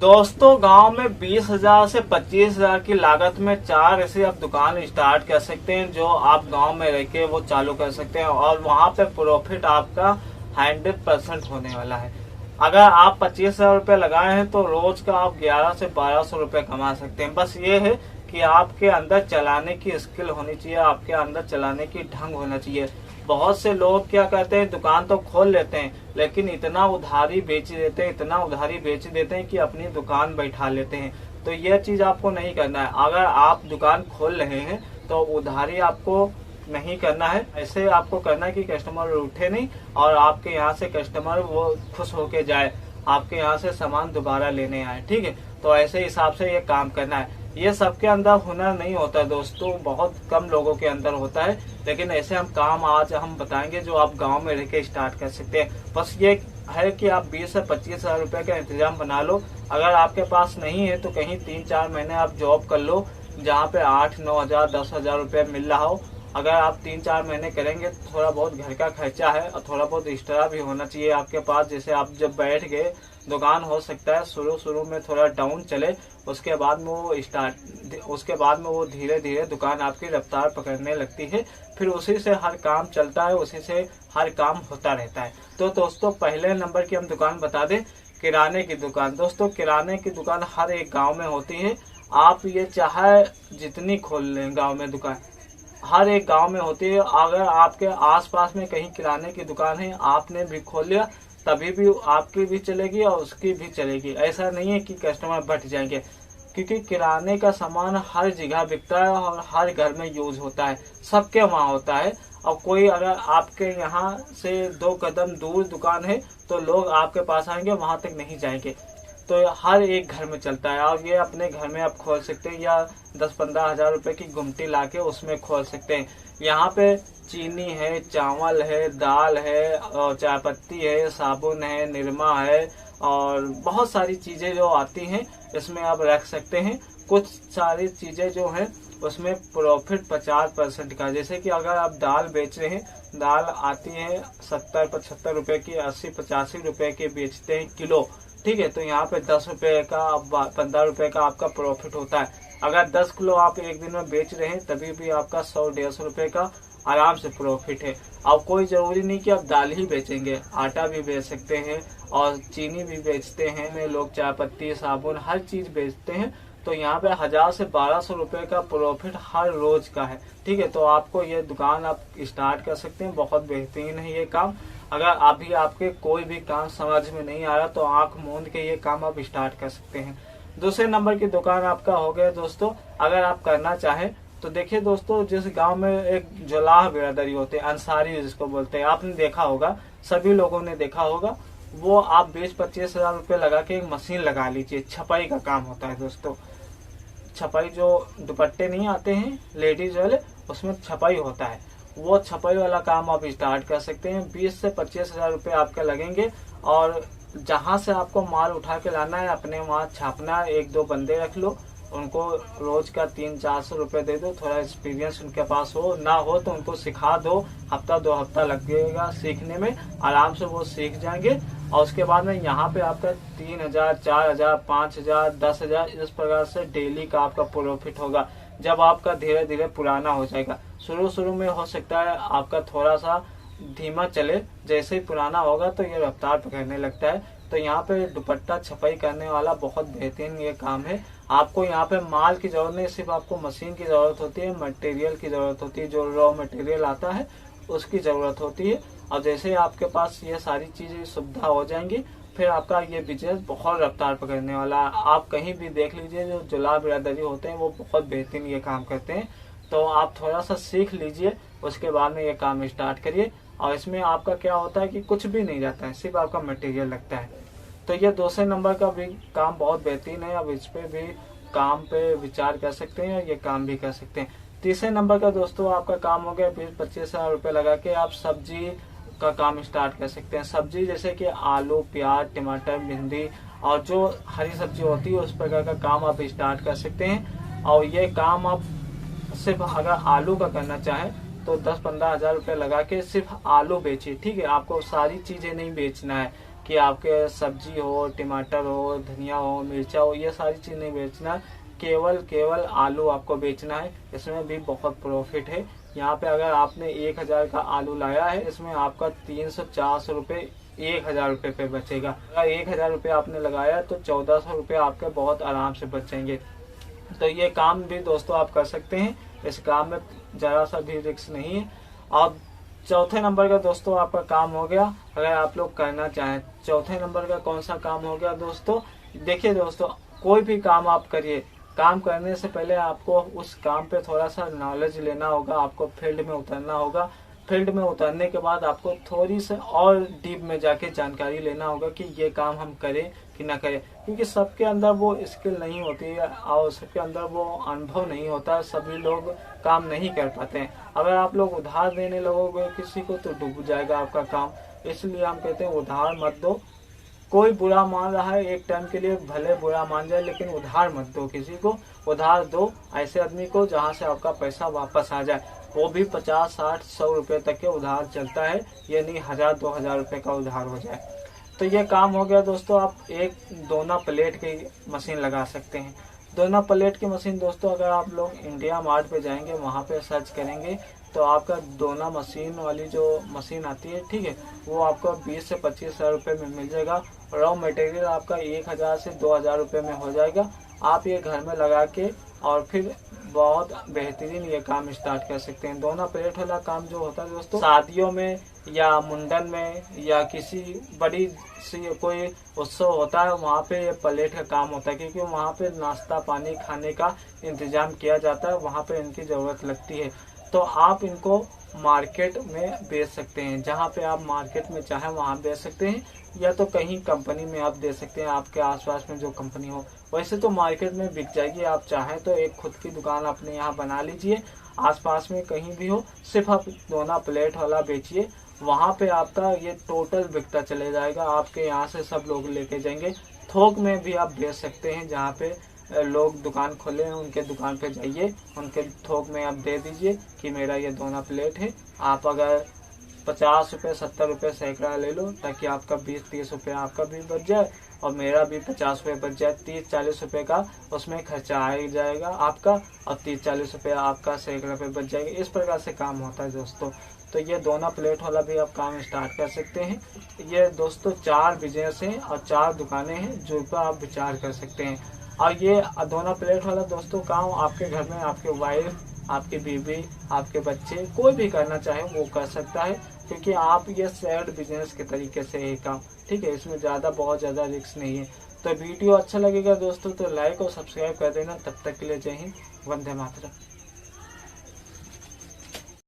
दोस्तों गांव में 20,000 से 25,000 की लागत में 4 ऐसे आप दुकान स्टार्ट कर सकते हैं जो आप गांव में रह के वो चालू कर सकते हैं और वहां पे प्रॉफिट आपका 100% होने वाला है। अगर आप 25,000 रुपये लगाए हैं तो रोज का आप 11 से 1200 रुपये कमा सकते हैं। बस ये है कि आपके अंदर चलाने की स्किल होनी चाहिए, आपके अंदर चलाने की ढंग होना चाहिए। बहुत से लोग क्या कहते हैं, दुकान तो खोल लेते हैं लेकिन इतना उधारी बेच देते हैं, इतना उधारी बेच देते हैं कि अपनी दुकान बैठा लेते हैं। तो यह चीज आपको नहीं करना है। अगर आप दुकान खोल रहे हैं तो उधारी आपको नहीं करना है। ऐसे आपको करना है कि कस्टमर उठे नहीं और आपके यहाँ से कस्टमर वो खुश होके जाए, आपके यहाँ से सामान दोबारा लेने आए। ठीक है, तो ऐसे हिसाब से ये काम करना है। ये सबके अंदर हुनर नहीं होता दोस्तों, बहुत कम लोगों के अंदर होता है। लेकिन ऐसे हम काम आज हम बताएंगे जो आप गांव में रह के स्टार्ट कर सकते हैं। बस ये है कि आप 20 से 25,000 रुपए का इंतजाम बना लो। अगर आपके पास नहीं है तो कहीं 3-4 महीने आप जॉब कर लो जहाँ पे 8-9 हजार 10,000 रुपये मिल रहा हो। अगर आप 3-4 महीने करेंगे तो थोड़ा बहुत घर का खर्चा है और थोड़ा बहुत एक्स्ट्रा भी होना चाहिए आपके पास। जैसे आप जब बैठ गए, दुकान हो सकता है शुरू में थोड़ा डाउन चले, उसके बाद में वो धीरे धीरे दुकान आपकी रफ्तार पकड़ने लगती है। फिर उसी से हर काम चलता है, उसी से हर काम होता रहता है। तो दोस्तों पहले नंबर की हम दुकान बता दें, किराने की दुकान। दोस्तों किराने की दुकान हर एक गाँव में होती है। आप ये चाहे जितनी खोल लें गाँव में दुकान, हर एक गांव में होती है। अगर आपके आसपास में कहीं किराने की दुकान है, आपने भी खोल लिया, तभी भी आपकी भी चलेगी और उसकी भी चलेगी। ऐसा नहीं है कि कस्टमर बट जाएंगे, क्योंकि किराने का सामान हर जगह बिकता है और हर घर में यूज होता है, सबके वहाँ होता है। और कोई अगर आपके यहाँ से 2 कदम दूर दुकान है तो लोग आपके पास आएंगे, वहां तक नहीं जाएंगे। तो हर एक घर में चलता है और ये अपने घर में आप खोल सकते हैं या 10-15 हजार रुपए की गुमटी लाके उसमें खोल सकते हैं। यहाँ पे चीनी है, चावल है, दाल है और चाय पत्ती है, साबुन है, निरमा है और बहुत सारी चीजें जो आती हैं इसमें आप रख सकते हैं। कुछ सारी चीजें जो हैं उसमें प्रॉफिट 50% का। जैसे कि अगर आप दाल बेच रहे हैं, दाल आती है 70-75 रुपए की, 80-85 रुपए की बेचते हैं किलो। ठीक है, तो यहाँ पे 10 रुपए का 15 रुपए का आपका प्रॉफिट होता है। अगर 10 किलो आप एक दिन में बेच रहे हैं तभी भी आपका 100-150 रुपए का आराम से प्रॉफिट है। अब कोई जरूरी नहीं कि आप दाल ही बेचेंगे, आटा भी बेच सकते हैं और चीनी भी बेचते हैं लोग, चाय पत्ती, साबुन, हर चीज बेचते हैं। तो यहाँ पे 1000 से 1200 रुपए का प्रॉफिट हर रोज का है। ठीक है, तो आपको ये दुकान आप स्टार्ट कर सकते हैं। बहुत बेहतरीन है ये काम। अगर अभी आपके कोई भी काम समझ में नहीं आ रहा तो आंख मूंद के ये काम आप स्टार्ट कर सकते हैं। दूसरे नंबर की दुकान आपका हो गया दोस्तों। अगर आप करना चाहें तो देखिए दोस्तों, जिस गांव में एक जुलाह बिरादरी होते हैं, अंसारी जिसको बोलते हैं, आपने देखा होगा, सभी लोगों ने देखा होगा, वो आप 20-25 हजार रुपये लगा के एक मशीन लगा लीजिए। छपाई का काम होता है दोस्तों। छपाई जो दुपट्टे नहीं आते हैं लेडीज वाले, उसमें छपाई होता है। वो छपाई वाला काम आप स्टार्ट कर सकते हैं। 20 से 25 हजार रुपये आपके लगेंगे और जहां से आपको माल उठा के लाना है अपने वहां छापना है। 1-2 बंदे रख लो, उनको रोज का 300-400 रुपये दे दो। थोड़ा एक्सपीरियंस उनके पास हो, ना हो तो उनको सिखा दो। हफ्ता 2 हफ्ता लगेगा सीखने में, आराम से वो सीख जाएंगे। और उसके बाद में यहाँ पे आपका 3,000, 4,000, 5,000, 10,000 इस प्रकार से डेली का आपका प्रॉफिट होगा जब आपका धीरे धीरे पुराना हो जाएगा। शुरू में हो सकता है आपका थोड़ा सा धीमा चले, जैसे ही पुराना होगा तो ये रफ्तार पकड़ने लगता है। तो यहाँ पे दुपट्टा छपाई करने वाला बहुत बेहतरीन ये काम है। आपको यहाँ पे माल की जरूरत नहीं, सिर्फ आपको मशीन की जरूरत होती है, मटेरियल की जरूरत होती है, जो रॉ मटेरियल आता है उसकी जरूरत होती है। और जैसे आपके पास ये सारी चीजें सुविधा हो जाएंगी, फिर आपका ये बिजनेस बहुत रफ्तार पकड़ने वाला है। आप कहीं भी देख लीजिए, जो जुलाह बिरादरी होते हैं वो बहुत बेहतरीन ये काम करते हैं। तो आप थोड़ा सा सीख लीजिए, उसके बाद में ये काम स्टार्ट करिए। और इसमें आपका क्या होता है कि कुछ भी नहीं जाता है, सिर्फ आपका मटेरियल लगता है। तो ये दूसरे नंबर का भी काम बहुत बेहतरीन है। अब इस पे भी काम पे विचार कर सकते हैं, ये काम भी कर सकते हैं। तीसरे नंबर का दोस्तों आपका काम हो गया 20-25 हजार रुपये लगा के आप सब्जी का काम स्टार्ट कर सकते हैं। सब्जी जैसे कि आलू, प्याज, टमाटर, भिंडी और जो हरी सब्जी होती है उस प्रकार का काम आप स्टार्ट कर सकते हैं। और ये काम आप सिर्फ अगर आलू का करना चाहें तो 10-15 हजार रुपये लगा के सिर्फ आलू बेचिए। ठीक है, आपको सारी चीजें नहीं बेचना है कि आपके सब्जी हो, टमाटर हो, धनिया हो, मिर्चा हो, ये सारी चीज नहीं बेचना है। केवल आलू आपको बेचना है। इसमें भी बहुत प्रॉफिट है। यहाँ पे अगर आपने 1000 का आलू लाया है, इसमें आपका 300-400 रुपये 1000 रुपये पे बचेगा। अगर 1000 रुपये आपने लगाया तो 1400 रुपये आपके बहुत आराम से बचेंगे। तो ये काम भी दोस्तों आप कर सकते हैं। इस काम में जरा सा भी रिस्क नहीं है। अब चौथे नंबर का दोस्तों आपका काम हो गया, अगर आप लोग करना चाहें। चौथे नंबर का कौन सा काम हो गया दोस्तों? देखिए दोस्तों, कोई भी काम आप करिए, काम करने से पहले आपको उस काम पे थोड़ा सा नॉलेज लेना होगा, आपको फील्ड में उतरना होगा। फील्ड में उतरने के बाद आपको थोड़ी सी और डीप में जाके जानकारी लेना होगा कि ये काम हम करें कि ना करें, क्योंकि सबके अंदर वो स्किल नहीं होती है और सबके अंदर वो अनुभव नहीं होता। सभी लोग काम नहीं कर पाते हैं। अगर आप लोग उधार देने लगोगे किसी को तो डूब जाएगा आपका काम। इसलिए हम कहते हैं उधार मत दो। कोई बुरा मान रहा है एक टाइम के लिए, भले बुरा मान जाए, लेकिन उधार मत दो किसी को। उधार दो ऐसे आदमी को जहां से आपका पैसा वापस आ जाए। वो भी 50, 60, 100 रुपए तक के उधार चलता है, ये नहीं 1000-2000 रुपए का उधार हो जाए। तो ये काम हो गया दोस्तों। आप एक दोना प्लेट की मशीन लगा सकते हैं। दोना प्लेट की मशीन दोस्तों, अगर आप लोग इंडिया मार्ट पे जाएंगे, वहां पे सर्च करेंगे तो आपका दोना मशीन वाली जो मशीन आती है, ठीक है, वो आपको 20 से 25 हजार रुपये में मिल जाएगा। रॉ मटेरियल आपका 1000 से 2000 रुपये में हो जाएगा। आप ये घर में लगा के और फिर बहुत बेहतरीन ये काम स्टार्ट कर सकते हैं। दोना प्लेट वाला काम जो होता है दोस्तों, शादियों में या मुंडन में या किसी बड़ी सी कोई उत्सव होता है, वहाँ पे ये प्लेट का काम होता है, क्योंकि वहाँ पे नाश्ता पानी खाने का इंतजाम किया जाता है, वहाँ पे इनकी जरूरत लगती है। तो आप इनको मार्केट में बेच सकते हैं। जहाँ पे आप मार्केट में चाहे वहाँ बेच सकते हैं, या तो कहीं कंपनी में आप दे सकते हैं, आपके आसपास में जो कंपनी हो। वैसे तो मार्केट में बिक जाएगी। आप चाहें तो एक खुद की दुकान अपने यहाँ बना लीजिए, आसपास में कहीं भी हो, सिर्फ आप दोना प्लेट वाला बेचिए। वहाँ पे आपका ये टोटल बिकता चले जाएगा। आपके यहाँ से सब लोग लेके जाएंगे। थोक में भी आप बेच सकते हैं। जहाँ पे लोग दुकान खोले हैं उनके दुकान पे जाइए, उनके थोक में आप दे दीजिए कि मेरा ये दोना प्लेट है। आप अगर 50 रुपये 70 रुपये सैकड़ा ले लो, ताकि आपका 20-30 रुपये आपका भी बच जाए और मेरा भी 50 रुपये बच जाए। 30-40 रुपये का उसमें खर्चा आ जाएगा आपका, और 30-40 रुपये आपका सैकड़ा पे बच जाएगा। इस प्रकार से काम होता है दोस्तों। तो ये दोना प्लेट वाला भी आप काम स्टार्ट कर सकते हैं। ये दोस्तों 4 बिजनेस हैं और 4 दुकानें हैं जो पर आप विचार कर सकते हैं। और ये दोना प्लेट वाला दोस्तों काम आपके घर में आपके वाइफ, आपकी बीवी, आपके बच्चे, कोई भी करना चाहे वो कर सकता है, क्योंकि आप ये साइड बिजनेस के तरीके से है काम, ठीक है। इसमें बहुत ज़्यादा रिस्क नहीं है। तो वीडियो अच्छा लगेगा दोस्तों तो लाइक और सब्सक्राइब कर देना। तब तक के लिए जय हिंद, वंदे मातरम।